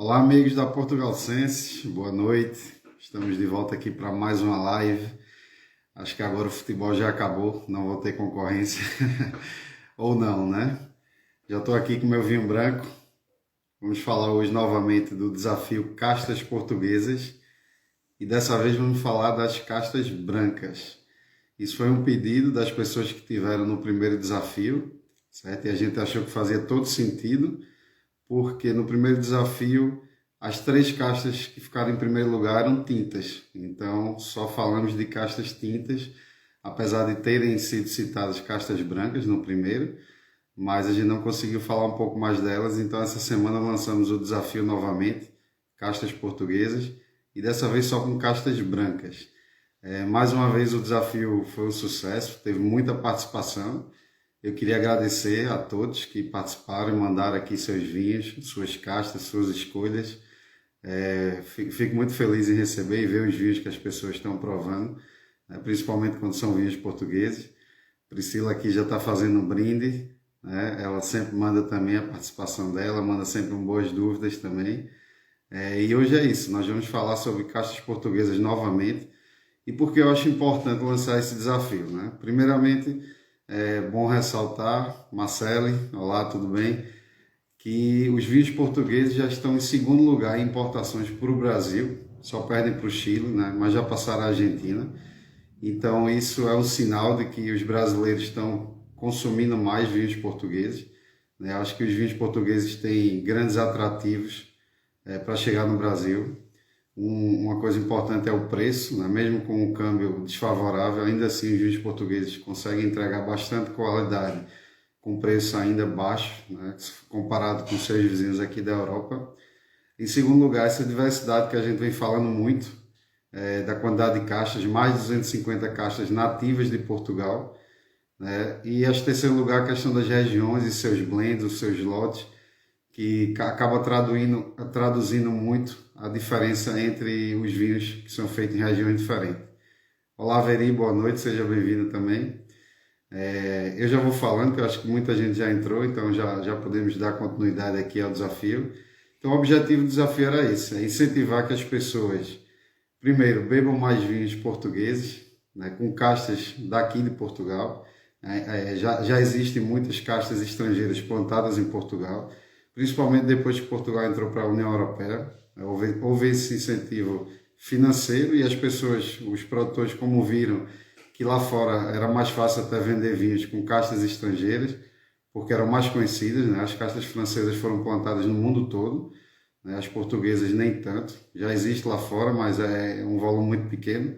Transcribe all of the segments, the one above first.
Olá, amigos da Portugal Sense, boa noite. Estamos de volta aqui para mais uma live. Acho que agora o futebol já acabou, não vou ter concorrência. Ou não, né? Já estou aqui com meu vinho branco. Vamos falar hoje novamente do desafio Castas Portuguesas e dessa vez vamos falar das castas brancas. Isso foi um pedido das pessoas que tiveram no primeiro desafio, certo? E a gente achou que fazia todo sentido, porque no primeiro desafio as três castas que ficaram em primeiro lugar eram tintas. Então só falamos de castas tintas, apesar de terem sido citadas castas brancas no primeiro, mas a gente não conseguiu falar um pouco mais delas. Então essa semana lançamos o desafio novamente, castas portuguesas, e dessa vez só com castas brancas. Mais uma vez o desafio foi um sucesso, teve muita participação. Eu queria agradecer a todos que participaram e mandaram aqui seus vinhos, suas castas, suas escolhas. Fico muito feliz em receber e ver os vinhos que as pessoas estão provando, né, principalmente quando são vinhos portugueses. Priscila aqui já está fazendo um brinde, né, ela sempre manda também a participação dela, manda sempre boas dúvidas também. E hoje é isso, nós vamos falar sobre castas portuguesas novamente e porque eu acho importante lançar esse desafio, né? Primeiramente, é bom ressaltar, Marcele, olá, tudo bem? Que os vinhos portugueses já estão em segundo lugar em importações para o Brasil, só perdem para o Chile, né? Mas já passaram a Argentina. Então isso é um sinal de que os brasileiros estão consumindo mais vinhos portugueses, né? Acho que os vinhos portugueses têm grandes atrativos para chegar no Brasil. Uma coisa importante é o preço, né? Mesmo com o câmbio desfavorável, ainda assim os vinhos portugueses conseguem entregar bastante qualidade com preço ainda baixo, né? Comparado com seus vizinhos aqui da Europa. Em segundo lugar, essa diversidade que a gente vem falando muito, da quantidade de castas, mais de 250 castas nativas de Portugal, né? E em terceiro lugar, a questão das regiões e seus blends, os seus lotes, que acaba traduzindo muito a diferença entre os vinhos que são feitos em regiões diferentes. Olá, Veri, boa noite, seja bem-vindo também. Eu já vou falando, que eu acho que muita gente já entrou, então já podemos dar continuidade aqui ao desafio. Então, o objetivo do desafio era esse, é incentivar que as pessoas, primeiro, bebam mais vinhos portugueses, né, com castas daqui de Portugal. Já existem muitas castas estrangeiras plantadas em Portugal, principalmente depois que Portugal entrou para a União Europeia. Houve esse incentivo financeiro e as pessoas, os produtores, como viram que lá fora era mais fácil até vender vinhos com castas estrangeiras, porque eram mais conhecidas, né? As castas francesas foram plantadas no mundo todo, né? As portuguesas nem tanto, já existe lá fora, mas é um volume muito pequeno.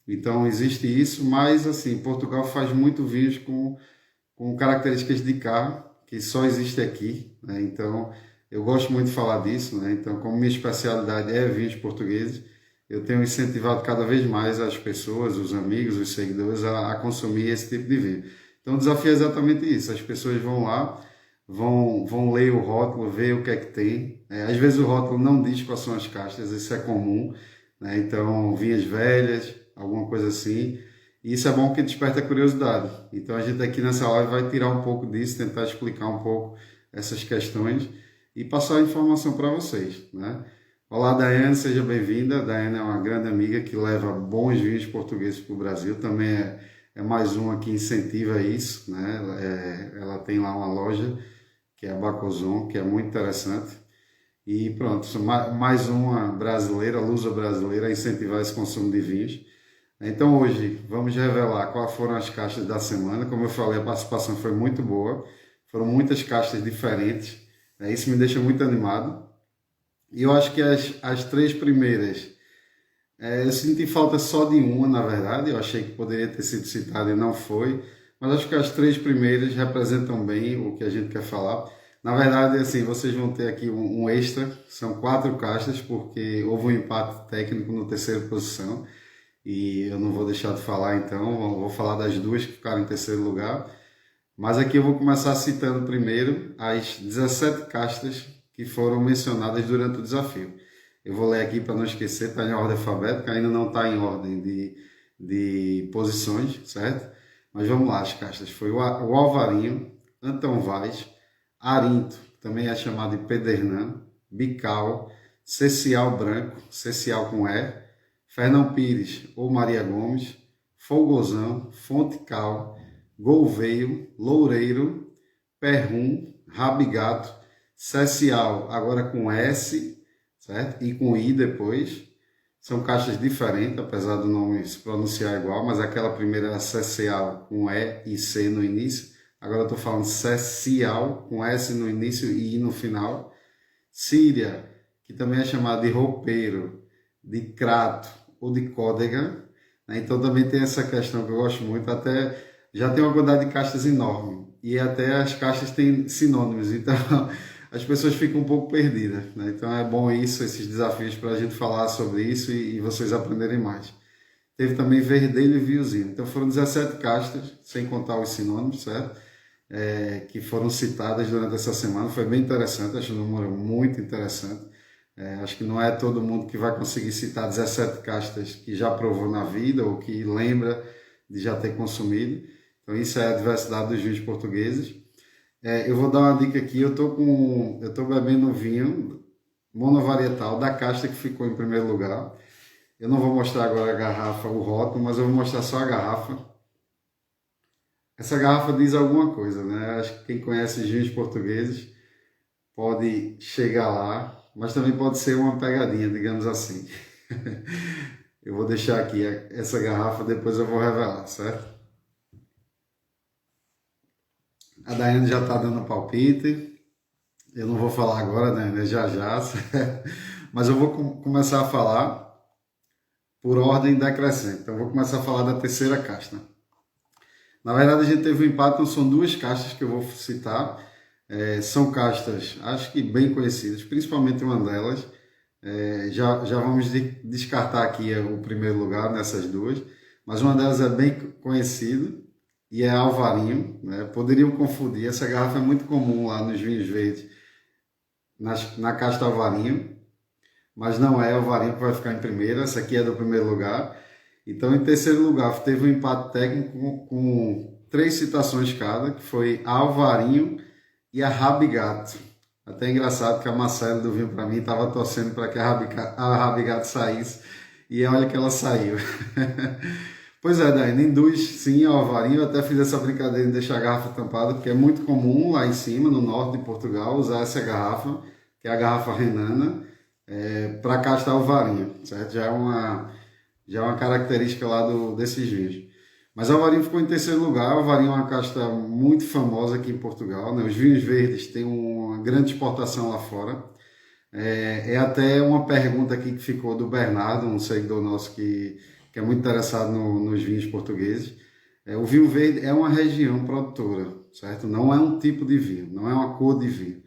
Então existe isso, mas assim, Portugal faz muito vinhos com características de cá, que só existe aqui, né? Então eu gosto muito de falar disso, né? Então, como minha especialidade é vinhos portugueses, eu tenho incentivado cada vez mais as pessoas, os amigos, os seguidores a consumir esse tipo de vinho. Então o desafio é exatamente isso, as pessoas vão lá, vão ler o rótulo, ver o que é que tem. Às vezes o rótulo não diz quais são as castas, isso é comum, né? Então vinhas velhas, alguma coisa assim. E isso é bom que desperta a curiosidade. Então a gente aqui nessa live vai tirar um pouco disso, tentar explicar um pouco essas questões e passar a informação para vocês, né? Olá, Daiane, seja bem-vinda. A Daiane é uma grande amiga que leva bons vinhos portugueses para o Brasil. Também é mais uma que incentiva isso, né? Ela tem lá uma loja que é a Bacozon, que é muito interessante. E pronto, mais uma brasileira, lusa brasileira, a incentivar esse consumo de vinhos. Então hoje vamos revelar quais foram as caixas da semana. Como eu falei, a participação foi muito boa. Foram muitas caixas diferentes. Isso me deixa muito animado. E eu acho que as três primeiras, eu senti falta só de uma, na verdade. Eu achei que poderia ter sido citada e não foi. Mas acho que as três primeiras representam bem o que a gente quer falar. Na verdade, assim, vocês vão ter aqui um extra. São 4 caixas, porque houve um empate técnico no terceira posição. E eu não vou deixar de falar, então. Vou falar das duas que ficaram em terceiro lugar. Mas aqui eu vou começar citando primeiro as 17 castas que foram mencionadas durante o desafio. Eu vou ler aqui para não esquecer, está em ordem alfabética, ainda não está em ordem de posições, certo? Mas vamos lá, as castas. Foi o Alvarinho, Antão Vaz, Arinto, também é chamado de Pedernã, Bical, Cecial Branco, Cecial com E, Fernão Pires ou Maria Gomes, Folgosão, Fonte Cal, Gouveio, Loureiro, Perrum, Rabigato, Cecial, agora com S, certo? E com I depois. São caixas diferentes, apesar do nome se pronunciar igual, mas aquela primeira era Cecial com E e C no início. Agora eu estou falando Cecial com S no início e I no final. Síria, que também é chamada de roupeiro, de crato ou de códega, né? Então também tem essa questão que eu gosto muito, até já tem uma quantidade de caixas enorme e até as caixas têm sinônimos, então as pessoas ficam um pouco perdidas, né? Então é bom isso, esses desafios para a gente falar sobre isso e vocês aprenderem mais. Teve também verdelho e viozinho, então foram 17 caixas, sem contar os sinônimos, certo? Que foram citadas durante essa semana, foi bem interessante, acho um número muito interessante. Acho que não é todo mundo que vai conseguir citar 17 castas que já provou na vida ou que lembra de já ter consumido. Então isso é a diversidade dos vinhos portugueses. Eu vou dar uma dica aqui, eu tô bebendo um vinho monovarietal da casta que ficou em primeiro lugar. Eu não vou mostrar agora a garrafa, o rótulo, mas eu vou mostrar só a garrafa. Essa garrafa diz alguma coisa, né? Acho que quem conhece os vinhos portugueses pode chegar lá, mas também pode ser uma pegadinha, digamos assim. Eu vou deixar aqui essa garrafa, depois eu vou revelar, certo? A Daiane já está dando palpite. Eu não vou falar agora, né? Já já. Mas eu vou começar a falar por ordem decrescente. Então, eu vou começar a falar da terceira casta. Na verdade, a gente teve um empate, então são duas castas que eu vou citar. São castas, acho que bem conhecidas, principalmente uma delas. Já vamos descartar aqui o primeiro lugar nessas duas, mas uma delas é bem conhecida e é Alvarinho, né? Poderiam confundir, essa garrafa é muito comum lá nos vinhos verdes, na casta Alvarinho, mas não é Alvarinho que vai ficar em primeiro, essa aqui é do primeiro lugar. Então, em terceiro lugar, teve um empate técnico com 3 citações cada, que foi a Alvarinho e a Rabigato. Até engraçado que a Marcela do Vinho para mim estava torcendo para que a Rabigato saísse, e olha que ela saiu. Pois é, Daí, induz sim ao Alvarinho. Eu até fiz essa brincadeira de deixar a garrafa tampada, porque é muito comum lá em cima, no norte de Portugal, usar essa garrafa, que é a garrafa renana, para castar Alvarinho, certo? Já é uma característica lá desses vinhos. Mas o Alvarinho ficou em terceiro lugar. O Alvarinho é uma casta muito famosa aqui em Portugal, né? Os vinhos verdes têm uma grande exportação lá fora. Até uma pergunta aqui que ficou do Bernardo, um seguidor nosso que é muito interessado nos vinhos portugueses. O vinho verde é uma região produtora, certo? Não é um tipo de vinho, não é uma cor de vinho.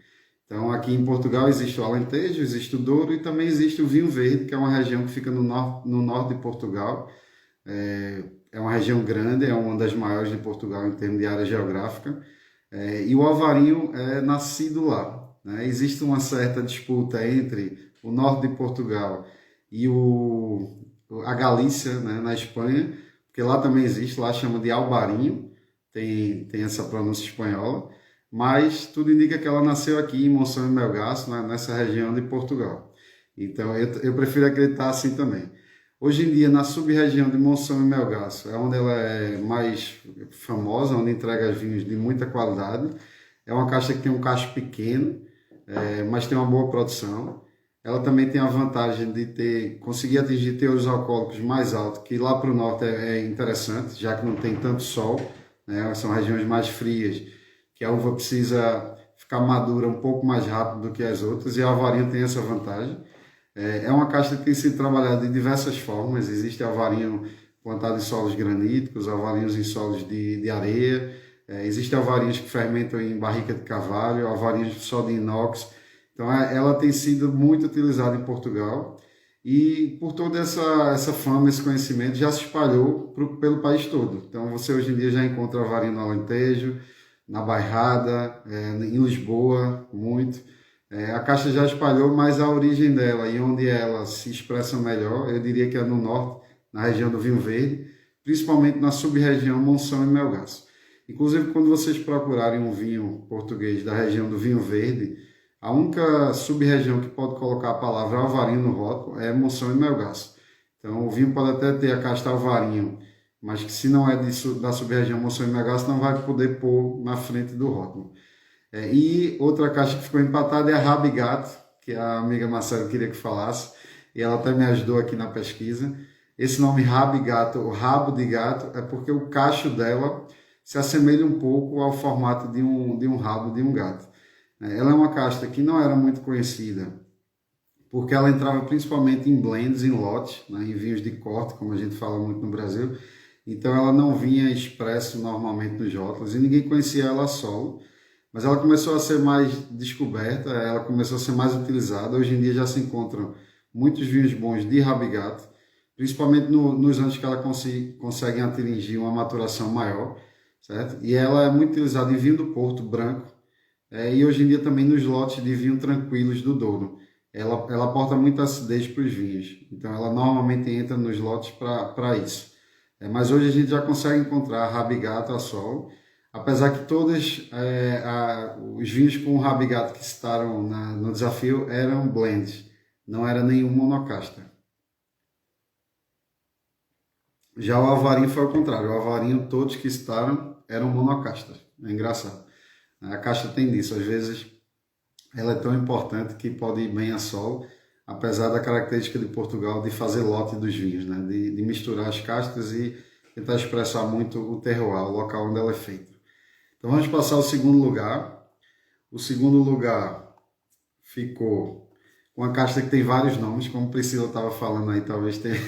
Então, aqui em Portugal existe o Alentejo, existe o Douro e também existe o vinho verde, que é uma região que fica no norte de Portugal. É uma região grande, é uma das maiores de Portugal em termos de área geográfica. E o Alvarinho é nascido lá, né? Existe uma certa disputa entre o norte de Portugal e a Galícia, né, na Espanha, porque lá também existe, lá chama de Albarinho, tem essa pronúncia espanhola. Mas tudo indica que ela nasceu aqui em Monção e Melgaço, nessa região de Portugal. Então eu prefiro acreditar assim também. Hoje em dia, na sub-região de Monção e Melgaço, é onde ela é mais famosa, onde entrega vinhos de muita qualidade. É uma caixa que tem um cacho pequeno, mas tem uma boa produção. Ela também tem a vantagem de conseguir atingir teores alcoólicos mais altos, que lá para o norte é interessante, já que não tem tanto sol, né? São regiões mais frias, que a uva precisa ficar madura um pouco mais rápido do que as outras, e a Alvarinho tem essa vantagem. É uma casta que tem sido trabalhada de diversas formas. Existe Alvarinho plantado em solos graníticos, Alvarinhos em solos de areia, existem Alvarinhos que fermentam em barrica de carvalho, Alvarinhos só de inox. Então ela tem sido muito utilizada em Portugal, e por toda essa fama, esse conhecimento já se espalhou pelo país todo. Então você hoje em dia já encontra Alvarinho no Alentejo, na Bairrada, em Lisboa, muito. A caixa já espalhou, mas a origem dela e onde ela se expressa melhor, eu diria que é no norte, na região do vinho verde, principalmente na sub-região Monção e Melgaço. Inclusive, quando vocês procurarem um vinho português da região do vinho verde, A única sub-região que pode colocar a palavra alvarinho no rótulo é Monção e Melgaço. Então o vinho pode até ter a casta alvarinho, mas que se não é da sub-região Monção e Melgaço não vai poder pôr na frente do rótulo. E outra caixa que ficou empatada é a Rabigato, que a amiga Marcela queria que falasse, e ela até me ajudou aqui na pesquisa. Esse nome Rabigato, o rabo de gato, é porque o cacho dela se assemelha um pouco ao formato de um rabo de um gato. Ela é uma casta que não era muito conhecida, porque ela entrava principalmente em blends, em lotes, né, em vinhos de corte, como a gente fala muito no Brasil. Então ela não vinha expresso normalmente nos rótulos e ninguém conhecia ela solo. Mas ela começou a ser mais descoberta, ela começou a ser mais utilizada. Hoje em dia já se encontram muitos vinhos bons de Rabigato, principalmente nos anos que ela conseguem atingir uma maturação maior, certo? E ela é muito utilizada em vinho do Porto branco, e hoje em dia também nos lotes de vinho tranquilos do Douro. Ela aporta muita acidez para os vinhos, então ela normalmente entra nos lotes para isso. Mas hoje a gente já consegue encontrar Rabigato a solo, apesar que todos os vinhos com Rabigato que estavam no desafio eram blends, não era nenhum monocasta. Já o Alvarinho foi ao contrário, o Alvarinho todos que estavam eram monocastas, é engraçado. A casta tem disso, às vezes ela é tão importante que pode ir bem a solo, apesar da característica de Portugal de fazer lote dos vinhos, né? de misturar as castas e tentar expressar muito o terroir, o local onde ela é feita. Então vamos passar ao segundo lugar. O segundo lugar ficou com a casta que tem vários nomes, como Priscila estava falando aí, talvez tenha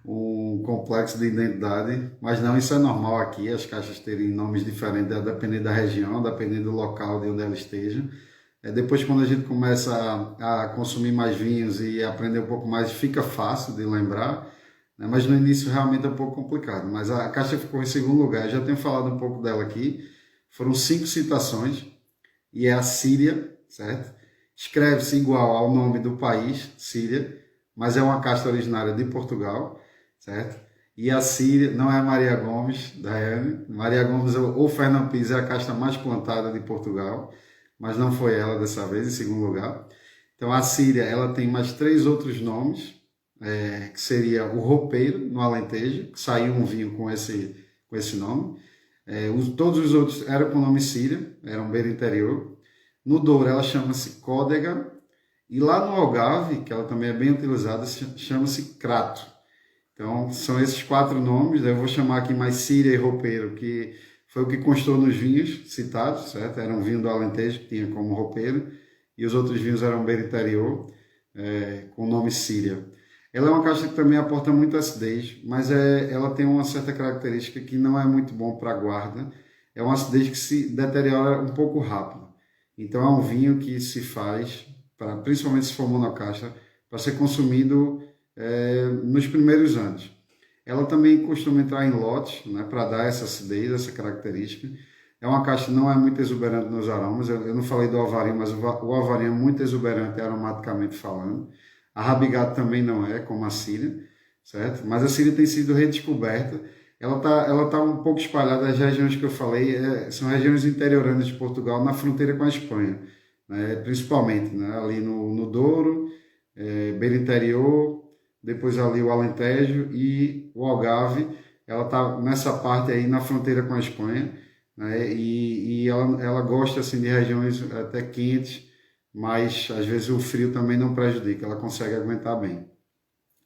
um complexo de identidade, mas não, isso é normal aqui, as caixas terem nomes diferentes, dependendo da região, dependendo do local de onde ela esteja. Depois, quando a gente começa a consumir mais vinhos e aprender um pouco mais, fica fácil de lembrar, né? Mas no início realmente é um pouco complicado. Mas a caixa ficou em segundo lugar, já tenho falado um pouco dela aqui, foram 5 citações, e é a Síria, certo? Escreve-se igual ao nome do país, Síria, mas é uma casta originária de Portugal, certo? E a Síria não é a Maria Gomes, Daiane. Maria Gomes ou Fernão Pires é a casta mais plantada de Portugal, mas não foi ela dessa vez, em segundo lugar. Então a Síria, ela tem mais 3 outros nomes, que seria o Roupeiro, no Alentejo, que saiu um vinho com esse nome. Todos os outros eram com o nome Síria, eram beira interior. No Douro ela chama-se Códega, e lá no Algarve, que ela também é bem utilizada, chama-se Crato. Então são esses 4 nomes, eu vou chamar aqui mais Síria e Roupeiro, que foi o que constou nos vinhos citados, certo? Era um vinho do Alentejo que tinha como Roupeiro, e os outros vinhos eram beira interior, com o nome Síria. Ela é uma caixa que também aporta muita acidez, mas ela tem uma certa característica que não é muito bom para a guarda. É uma acidez que se deteriora um pouco rápido. Então é um vinho que se faz, principalmente se for monocasta, para ser consumido nos primeiros anos. Ela também costuma entrar em lotes, né, para dar essa acidez, essa característica. É uma caixa que não é muito exuberante nos aromas. Eu não falei do alvarinho, mas o alvarinho é muito exuberante aromaticamente falando. A Rabigato também não é, como a Síria, certo? Mas a Síria tem sido redescoberta. Ela tá um pouco espalhada. As regiões que eu falei são regiões interioranas de Portugal, na fronteira com a Espanha, né? Principalmente, né? Ali no Douro, beira interior, depois ali o Alentejo e o Algarve. Ela está nessa parte aí na fronteira com a Espanha, né? E ela gosta assim, de regiões até quentes, mas às vezes o frio também não prejudica, ela consegue aguentar bem.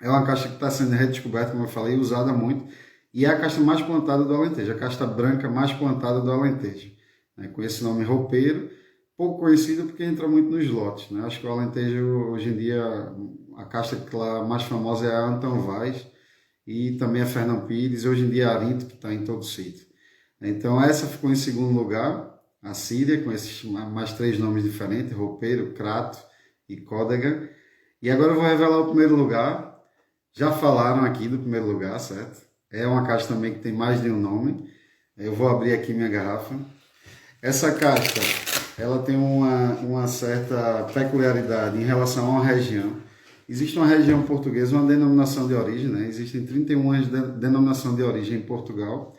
É uma caixa que está sendo redescoberta, como eu falei, usada muito, e é a caixa mais plantada do Alentejo, a caixa branca mais plantada do Alentejo, né? Com esse nome Roupeiro, pouco conhecido porque entra muito nos lotes, né? Acho que o Alentejo, hoje em dia, a caixa mais famosa é a Antão Vaz, e também a Fernão Pires, hoje em dia a Arinto, que está em todo sítio. Então essa ficou em segundo lugar, a Síria, com esses mais 3 nomes diferentes, Roupeiro, Crato e Códega. E agora eu vou revelar o primeiro lugar. Já falaram aqui do primeiro lugar, certo? É uma caixa também que tem mais de um nome. Eu vou abrir aqui minha garrafa. Essa caixa, ela tem uma certa peculiaridade em relação a uma região. Existe uma região portuguesa, uma denominação de origem, né? Existem 31 anos de denominação de origem em Portugal.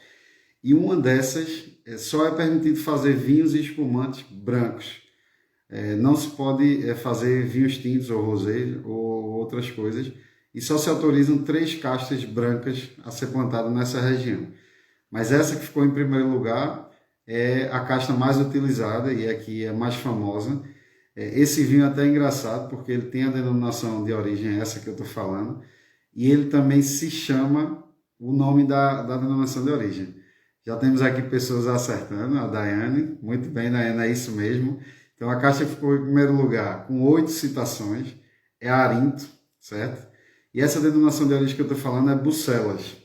E uma dessas só é permitido fazer vinhos e espumantes brancos. não se pode fazer vinhos tintos ou rosé ou outras coisas, e só se autorizam 3 castas brancas a ser plantadas nessa região. Mas essa que ficou em primeiro lugar é a casta mais utilizada e aqui é mais famosa. Esse vinho até é engraçado porque ele tem a denominação de origem, essa que eu estou falando, e ele também se chama o nome da denominação de origem. Já temos aqui pessoas acertando, a Daiane, muito bem, Daiane, é isso mesmo. Então a caixa ficou em primeiro lugar com 8 citações, é Arinto, certo? E essa denominação de origem que eu estou falando é Bucelas.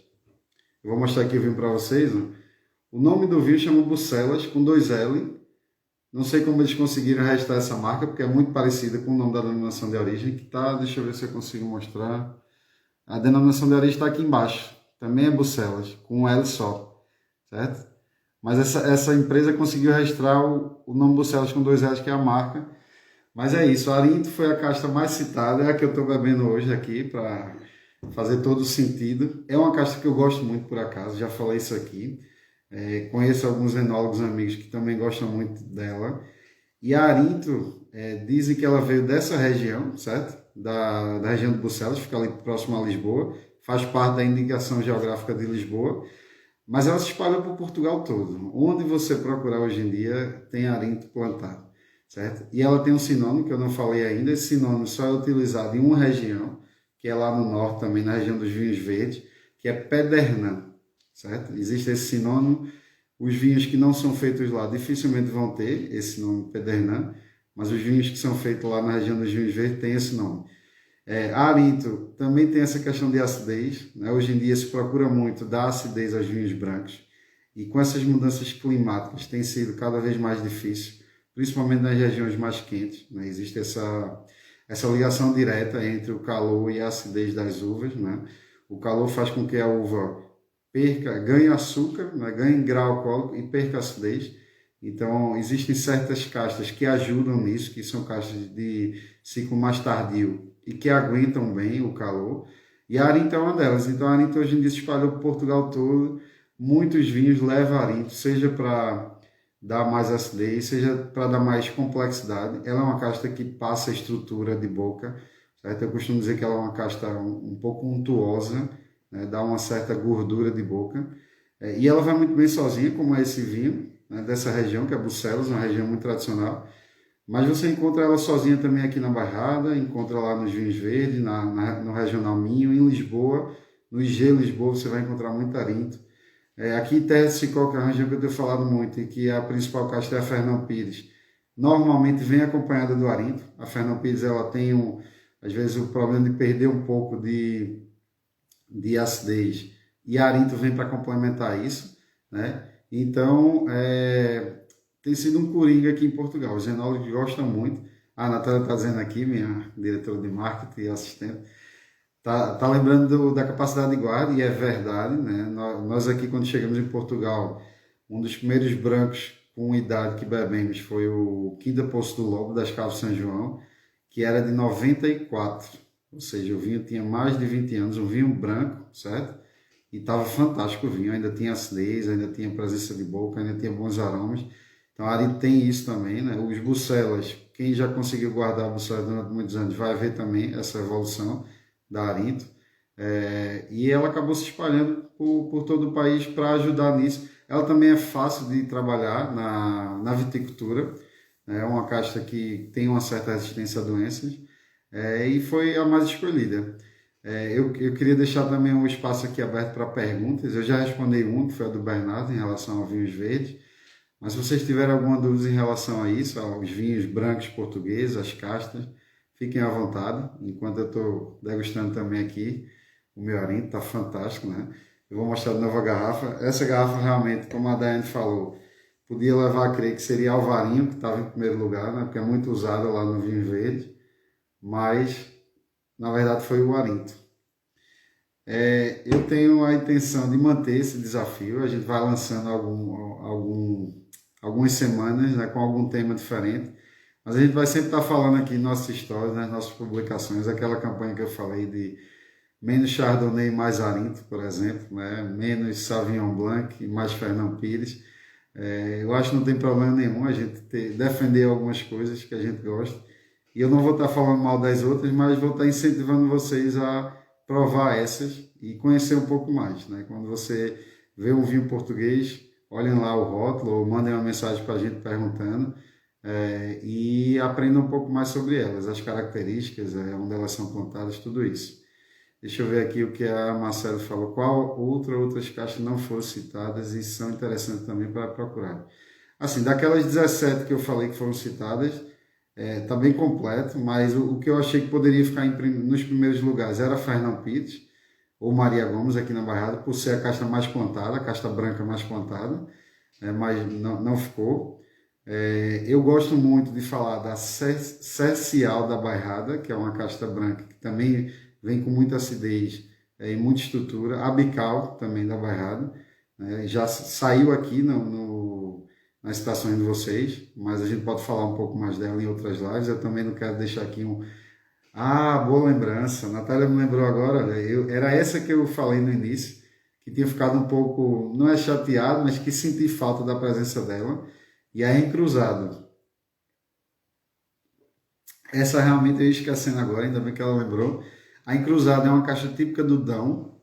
Eu vou mostrar aqui o vinho para vocês. Ó. O nome do vinho chama Bucelas, com 2 L. Não sei como eles conseguiram registrar essa marca, porque é muito parecida com o nome da denominação de origem, que tá, deixa eu ver se eu consigo mostrar. A denominação de origem está aqui embaixo. Também é Bucelas, com um L só, certo? Mas essa empresa conseguiu registrar o nome Bucelas com 2 L's, que é a marca. Mas é isso, a Arinto foi a casta mais citada, é a que eu estou bebendo hoje aqui, para fazer todo o sentido. É uma casta que eu gosto muito, por acaso, já falei isso aqui. Conheço alguns enólogos amigos que também gostam muito dela. E a Arinto, dizem que ela veio dessa região, certo? Da região de Bucelas, fica ali próximo a Lisboa, faz parte da indicação geográfica de Lisboa, mas ela se espalhou por Portugal todo. Onde você procurar hoje em dia, tem Arinto plantado, certo? E ela tem um sinônimo que eu não falei ainda, esse sinônimo só é utilizado em uma região, que é lá no norte também, na região dos vinhos verdes, que é Pedernã, certo? Existe esse sinônimo. Os vinhos que não são feitos lá dificilmente vão ter esse nome Pedernã, mas os vinhos que são feitos lá na região dos vinhos verdes têm esse nome. A Arinto também tem essa questão de acidez, né? Hoje em dia se procura muito dar acidez aos vinhos brancos, e com essas mudanças climáticas tem sido cada vez mais difícil, principalmente nas regiões mais quentes, né? Existe essa ligação direta entre o calor e a acidez das uvas, né? O calor faz com que a uva ganhe açúcar, né? Ganhe grau alcoólico e perca acidez. Então, existem certas castas que ajudam nisso, que são castas de ciclo mais tardio e que aguentam bem o calor. E a Arinto é uma delas. Então, a Arinto hoje em dia se espalhou por Portugal todo. Muitos vinhos levam a Arinto, seja para dar mais acidez, seja para dar mais complexidade. Ela é uma casta que passa a estrutura de boca, certo? Eu costumo dizer que ela é uma casta um pouco untuosa, né? Dá uma certa gordura de boca. E ela vai muito bem sozinha, como é esse vinho, né? Dessa região, que é Bucelas, uma região muito tradicional. Mas você encontra ela sozinha também aqui na Bairrada, encontra lá nos Vinhos Verdes, no Regional Minho, em Lisboa, no IG Lisboa você vai encontrar muito Arinto. Aqui em Terra de Cicó, que é uma região que eu tenho falado muito, e que a principal casta é a Fernão Pires, normalmente vem acompanhada do Arinto. A Fernão Pires ela tem, às vezes, o problema de perder um pouco de acidez, e a Arinto vem para complementar isso, né? Então, tem sido um coringa aqui em Portugal. Os enólogos gostam muito. A Natália está dizendo aqui, minha diretora de marketing e assistente, tá lembrando da capacidade de guarda, e é verdade, né? Nós aqui, quando chegamos em Portugal, um dos primeiros brancos com idade que bebemos foi o Quinta Poço do Lobo, das Cavas São João, que era de 94. Ou seja, o vinho tinha mais de 20 anos, um vinho branco, certo? E estava fantástico o vinho, ainda tinha acidez, ainda tinha presença de boca, ainda tinha bons aromas. Então a Arinto tem isso também, né? Os Bucelas, quem já conseguiu guardar Bucelas durante muitos anos vai ver também essa evolução da Arinto. E ela acabou se espalhando por todo o país para ajudar nisso. Ela também é fácil de trabalhar na viticultura, né? É uma casta que tem uma certa resistência a doenças, e foi a mais escolhida. Eu queria deixar também um espaço aqui aberto para perguntas. Eu já respondi um, que foi a do Bernardo, em relação aos vinhos verdes. Mas se vocês tiverem alguma dúvida em relação a isso, aos vinhos brancos portugueses, as castas, fiquem à vontade, enquanto eu estou degustando também aqui o meu Arinto, está fantástico, né? Eu vou mostrar de novo a garrafa. Essa garrafa realmente, como a Daiane falou, podia levar a crer que seria Alvarinho, que estava em primeiro lugar, né? Porque é muito usada lá no vinho verde, mas na verdade foi o Arinto. Eu tenho a intenção de manter esse desafio, a gente vai lançando algumas semanas, né, com algum tema diferente, mas a gente vai sempre estar falando aqui em nossas histórias, nas nossas publicações, aquela campanha que eu falei de menos Chardonnay e mais Arinto, por exemplo, né, menos Sauvignon Blanc e mais Fernão Pires. Eu acho que não tem problema nenhum a gente defender algumas coisas que a gente gosta. E eu não vou estar falando mal das outras, mas vou estar incentivando vocês a provar essas e conhecer um pouco mais, né? Quando você vê um vinho português, olhem lá o rótulo ou mandem uma mensagem para a gente perguntando e aprendam um pouco mais sobre elas, as características, onde elas são plantadas, tudo isso. Deixa eu ver aqui o que a Marcela falou. Qual outras caixas não foram citadas e são interessantes também para procurar? Assim, daquelas 17 que eu falei que foram citadas, tá bem completo, mas o que eu achei que poderia ficar nos primeiros lugares era Fernão Pires ou Maria Gomes aqui na Bairrada, por ser a casta mais plantada, a casta branca mais plantada, mas não ficou. Eu gosto muito de falar da Cercial da Bairrada, que é uma casta branca que também vem com muita acidez e muita estrutura. A Bical, também da Bairrada, já saiu aqui nas citações de vocês, mas a gente pode falar um pouco mais dela em outras lives. Eu também não quero deixar aqui um... Ah, boa lembrança. A Natália me lembrou agora, era essa que eu falei no início, que tinha ficado um pouco, não é chateado, mas que senti falta da presença dela, e a Encruzado. Essa realmente eu ia esquecendo agora, ainda bem que ela lembrou. A Encruzado é uma caixa típica do Dão,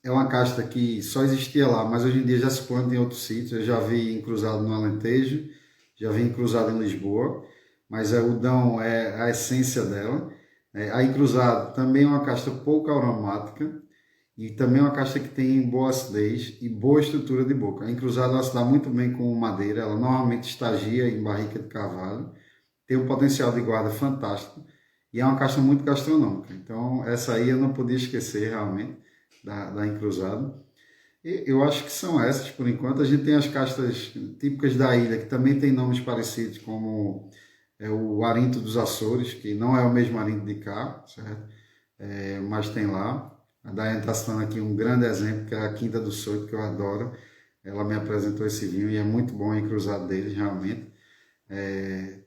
é uma casta que só existia lá, mas hoje em dia já se planta em outros sítios. Eu já vi encruzado no Alentejo, já vi encruzado em Lisboa, mas o Dão é a essência dela. A encruzado também é uma casta pouco aromática e também é uma casta que tem boa acidez e boa estrutura de boca. A encruzado ela se dá muito bem com madeira, ela normalmente estagia em barrica de carvalho, tem um potencial de guarda fantástico e é uma casta muito gastronômica. Então essa aí eu não podia esquecer realmente da encruzado. E eu acho que são essas por enquanto. A gente tem as castas típicas da ilha que também tem nomes parecidos, como o Arinto dos Açores, que não é o mesmo Arinto de cá, certo? Mas tem lá. A Daiane está citando aqui um grande exemplo, que é a Quinta do Soito, que eu adoro. Ela me apresentou esse vinho e é muito bom o encruzado deles, realmente.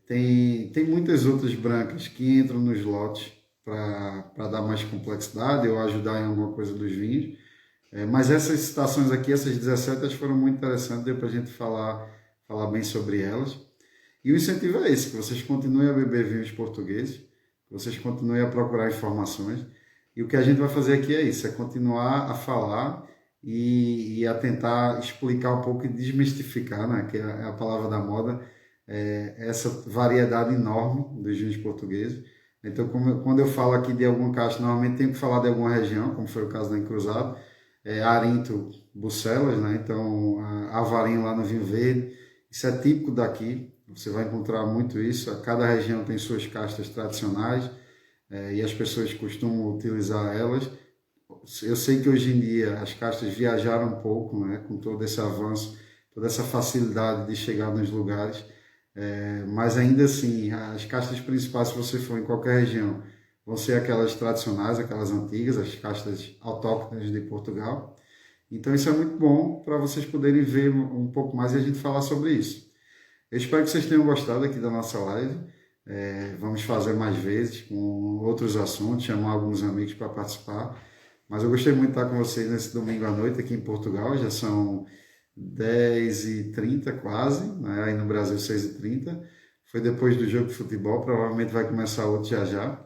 Tem muitas outras brancas que entram nos lotes para dar mais complexidade ou ajudar em alguma coisa dos vinhos. Mas essas citações aqui, essas 17, foram muito interessantes, deu para a gente falar bem sobre elas. E o incentivo é esse, que vocês continuem a beber vinhos portugueses, que vocês continuem a procurar informações. E o que a gente vai fazer aqui é isso, é continuar a falar e a tentar explicar um pouco e desmistificar, né, que é a palavra da moda, essa variedade enorme dos vinhos portugueses. Então, quando eu falo aqui de alguma caixa, normalmente tenho que falar de alguma região, como foi o caso da Encruzado, Arinto, Bucelas, né? Então, Avarinho lá no Vinho Verde, isso é típico daqui, você vai encontrar muito isso. Cada região tem suas castas tradicionais e as pessoas costumam utilizar elas. Eu sei que hoje em dia as castas viajaram um pouco, né? Com todo esse avanço, toda essa facilidade de chegar nos lugares, mas ainda assim, as castas principais, se você for em qualquer região, vão ser aquelas tradicionais, aquelas antigas, as castas autóctones de Portugal. Então isso é muito bom para vocês poderem ver um pouco mais e a gente falar sobre isso. Eu espero que vocês tenham gostado aqui da nossa live. Vamos fazer mais vezes com outros assuntos, chamar alguns amigos para participar. Mas eu gostei muito de estar com vocês nesse domingo à noite aqui em Portugal. Já são 10h30 quase, né? Aí no Brasil 6h30. Foi depois do jogo de futebol, provavelmente vai começar outro já já.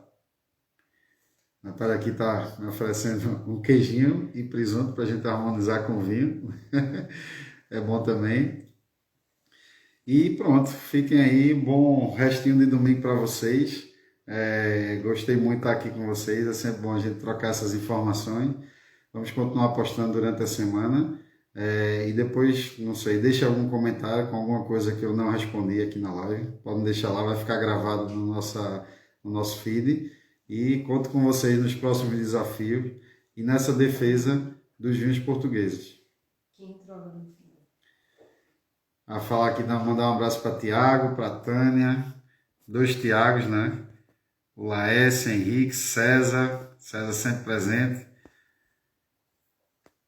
A Natália aqui está me oferecendo um queijinho e presunto para a gente harmonizar com o vinho. É bom também. E pronto, fiquem aí, bom restinho de domingo para vocês. Gostei muito de estar aqui com vocês, é sempre bom a gente trocar essas informações. Vamos continuar postando durante a semana. E depois, não sei, deixe algum comentário com alguma coisa que eu não respondi aqui na live. Podem deixar lá, vai ficar gravado no nosso feed. E conto com vocês nos próximos desafios e nessa defesa dos vinhos portugueses. A falar aqui, mandar um abraço para Tiago, para Tânia, 2 Tiagos, né? O Laércio, Henrique, César sempre presente.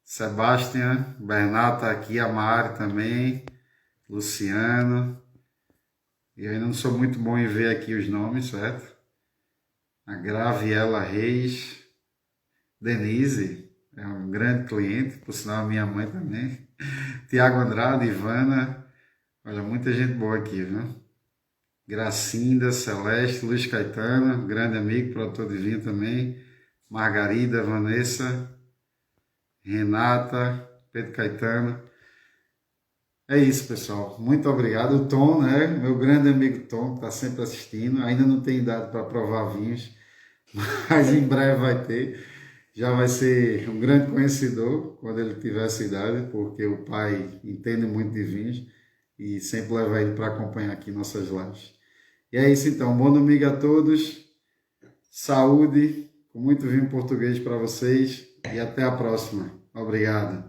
Sebastião, Bernardo está aqui, a Mari também, Luciano. E eu ainda não sou muito bom em ver aqui os nomes, certo? A Graviela Reis, Denise, é um grande cliente, por sinal a minha mãe também. Tiago Andrade, Ivana, Olha, muita gente boa aqui, viu? Gracinda, Celeste, Luiz Caetano, grande amigo, produtor de vinho também. Margarida, Vanessa, Renata, Pedro Caetano. É isso, pessoal. Muito obrigado. O Tom, né? Meu grande amigo Tom, que está sempre assistindo. Ainda não tem idade para provar vinhos, mas em breve vai ter. Já vai ser um grande conhecedor quando ele tiver essa idade, porque o pai entende muito de vinhos e sempre leva ele para acompanhar aqui nossas lives. E é isso então. Bom domingo a todos. Saúde, com muito vinho português para vocês e até a próxima. Obrigado.